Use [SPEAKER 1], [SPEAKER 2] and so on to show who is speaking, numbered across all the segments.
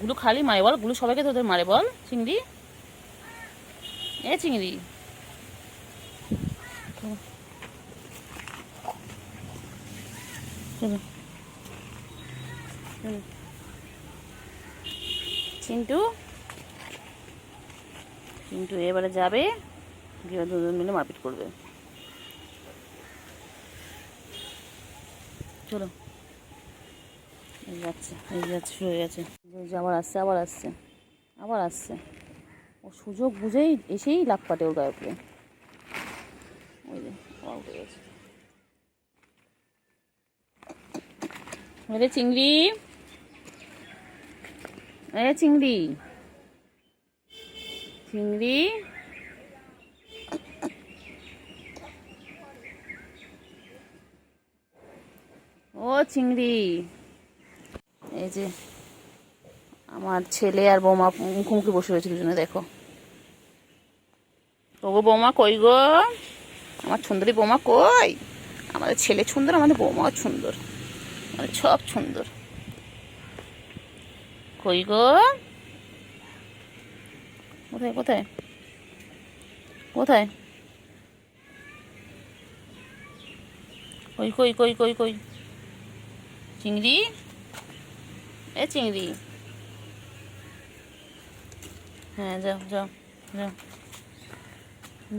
[SPEAKER 1] গুলো খালি মারে বল, গুলো সবাইকে তোদের মারে বল। চিংড়ি, এ চিংড়ি, চলো চলো। চিন্টু, চিন্টু এবারে যাবে, গিয়ে দুজন মিলে মারপিট করবে। চলো, এই যাচ্ছে, এই যাচ্ছে, শুয়ে গেছে। আবার আসছে, আবার আসছে, আবার আসছে। ও সুযোগ বুঝেই এসেই লাফ পাটে ওর গায়ে উপরে। ওই যে আবার উঠে গেছে। এ চিংড়ি, এ চিংড়ি, চিংড়ি, ও চিংড়ি। এই যে আমার ছেলে আর বৌমা মুখোমুখি বসে রয়েছে দুজনে, দেখো। ওগো বৌমা কই গো, আমার সুন্দরী বৌমা কই? আমাদের ছেলে সুন্দর, আমাদের বৌমাও সুন্দর, আমাদের সব সুন্দর। কই গো, কোথায় কোথায় কোথায়? কই কই কই কই কই? চিংড়ি, এ চিংড়ি, হ্যাঁ যাও যাও যাও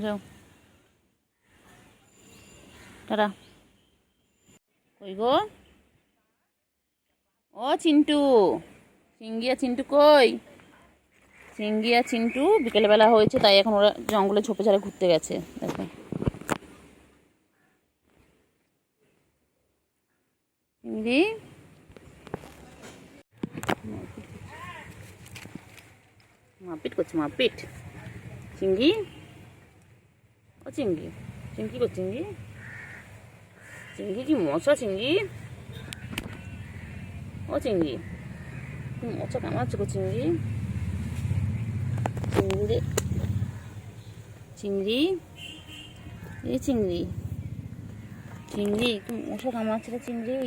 [SPEAKER 1] যাও, টাটা। কই গো, ও চিন্টু, চিংড়ি আর চিন্টু কই? চিংড়ি আর চিন্টু বিকেলবেলা হয়েছে, তাই এখন ওরা জঙ্গলে ঝোপে ঝাড়ে ঘুরতে গেছে, দেখো। চিংড়ি, মারপিট করছে, মারপিট। চিংড়ি, ও চিংড়ি, চিংড়ি করছে, চিংড়ি, চিংড়ি কি মশা চিংড়ি, ও চিংড়ি কি মশা কামাচ্ছে গো চিংড়ি, চিংড়ি, চিংড়ি, এই চিংড়ি, চিংড়ি কি মশা কামাচ্ছে রে চিংড়ি,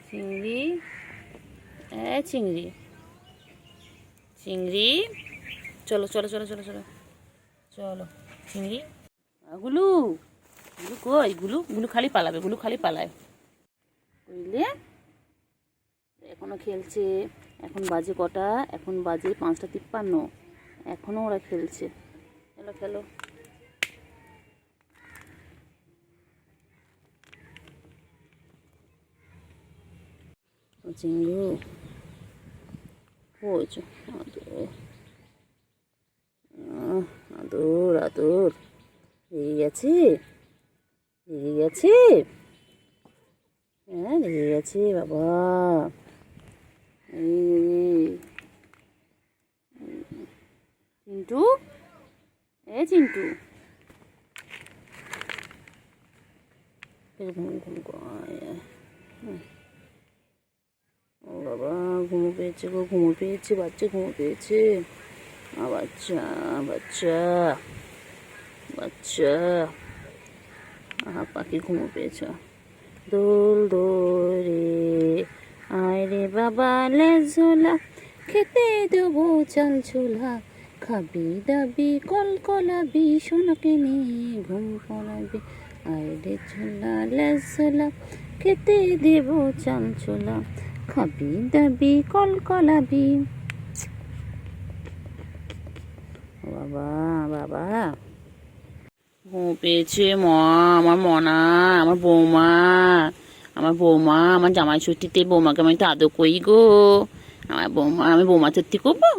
[SPEAKER 1] চিংড়ি, এ চিংড়ি, চিংড়ি, চলো চলো চলো চলো চলো চলো। চিংড়ি, গুলু, গুলু কই? গুলু, গুলু খালি পালাবে, গুলু খালি পালায়, বুঝলে? এখনো খেলছে। এখন বাজে কটা? এখন বাজে 5টা 53। এখনো ওরা খেলছে। খেলো খেলো। চিংড়ু হয়েছে, আদর আদর, রেগে গেছে, রেগে গেছে, হ্যাঁ রেগে গেছে বাবা। চিন্টু, এ চিন্টু, ও বাবা ঘুমো পেয়েছে গো, ঘুমো পেয়েছে, বাচ্চা ঘুমো পেয়েছে। বাচ্চা বাচ্চা বাচ্চা, আহা পাখি ঘুমো পেয়েছ। দোল দোরে আয় রে বাবা লেজোলা, খেতে দেবো চাল ছোলা, খাবি দাবি কল কলাবি, সোনাকে নিয়ে ঘুম পড়াবি। আয় রে ছোলা লেজোলা, খেতে দেবো চাল ছোলা, খাবি দাবি কল কলাবি। বাবা বাবা ঘুম পেয়েছে মা, আমার মনা, আমার বৌমা, আমার বৌমা, আমার জামাই ষষ্ঠীতে বৌমাকে আমি তো আদর করি গো। আমার বৌমা, আমি বৌমা সত্যি করবো?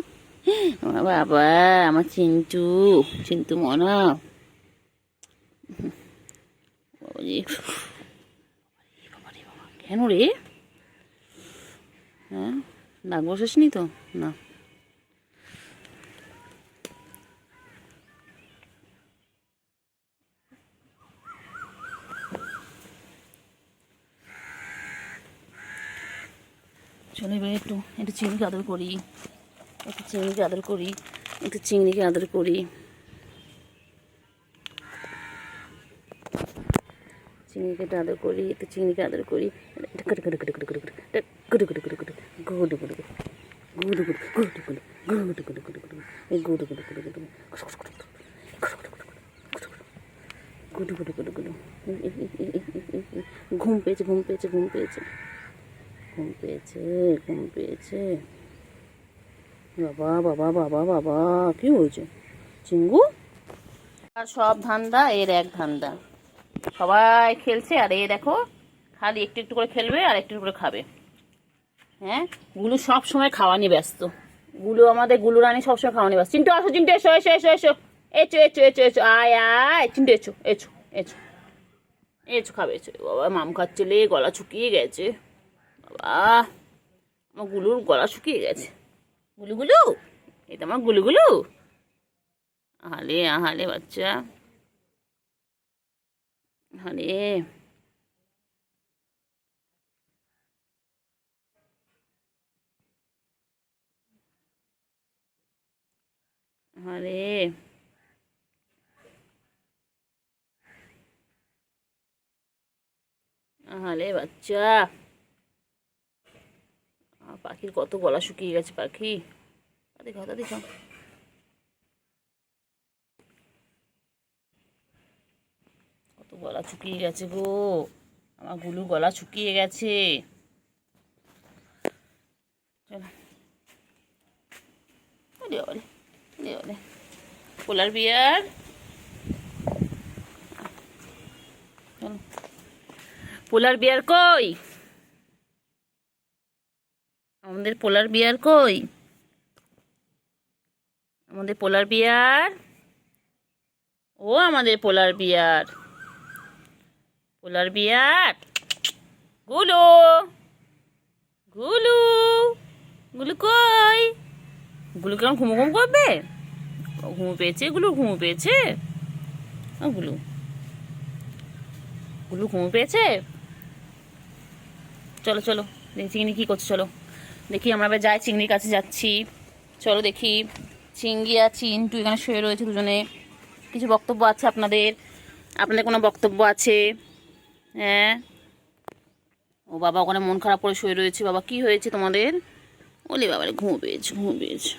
[SPEAKER 1] আমার বাবা, আমার চিন্টু, চিন্টু মনা। কেন রে? হ্যাঁ ডাক বসেসনি তো? না, চলো এবার একটু একটু চিংড়িকে আদর করি, একটু চিংড়িকে আদর করি, একটু চিংড়িকে আদর করি। চিংড়িকে আদর করি, তো চিংড়িকে আদর করি। ঘুম পেয়েছে, ঘুম পেয়েছে, ঘুম পেয়েছে, ঘুম পেয়েছে, ঘুম পেয়েছে। বাবা বাবা বাবা বাবা, কি হয়েছে চিঙ্গু? আর সব ধান্দা এর এক ধান্দা, সবাই খেলছে আর এ দেখো খালি একটু একটু করে খেলবে আর একটু করে খাবে। হ্যাঁ, গুলু সব সময় খাওয়া নিয়ে ব্যস্ত। গুলু আমাদের গুলু রানী সবসময় খাওয়া নিয়ে ব্যস্ত। চিন্টু আসো, চিন্টু এসো, এসো এসো এসো, এসো এসো এসো এসো, আয় আয় চিন্টু, এসো এসো এসো এসো, খাবে এসো। বাবা মাম খাচ্ছে লে, গলা শুকিয়ে গেছে। বাবা আমার গুলুর গলা শুকিয়ে গেছে। গুলু গুলু, এটা আমার গুলু গুলু। আহালে আহালে বাচ্চা, আহালে। আরে আহালে বাচ্চা, পাখির কত গলা শুকিয়ে গেছে। পাখি তাদের খাও, তাদের খাও। কত গলা শুকিয়ে গেছে গো, আমার গুলু গলা শুকিয়ে গেছে। চলো পোলার বিয়ার, পোলার বিয়ার কই? আমাদের পোলার বিয়ার কই? আমাদের পোলার বিয়ার, ও আমাদের পোলার বিয়ার, পোলার বিয়ার। গুলু গুলু, গুলু কই? গুলু কেমন ঘুমো ঘুম করবে? ঘুমো পেয়েছে গুলু, ঘুমো পেয়েছে। গুলু গুলু ঘুমো পেয়েছে। চলো চলো দেখি চিংড়ি কি করছে, চলো দেখি। আমরা এবার যাই, চিংড়ির কাছে যাচ্ছি। চলো দেখি। চিংড়ি আর চিন্টু এখানে শুয়ে রয়েছে দুজনে। কিছু বক্তব্য আছে আপনাদের? আপনাদের কোনো বক্তব্য আছে? হ্যাঁ, ও বাবা ওখানে মন খারাপ করে শুয়ে রয়েছে। বাবা কি হয়েছে তোমাদের? ওলে বাবারে ঘুমো পেয়েছে, ঘুমো পেয়েছে।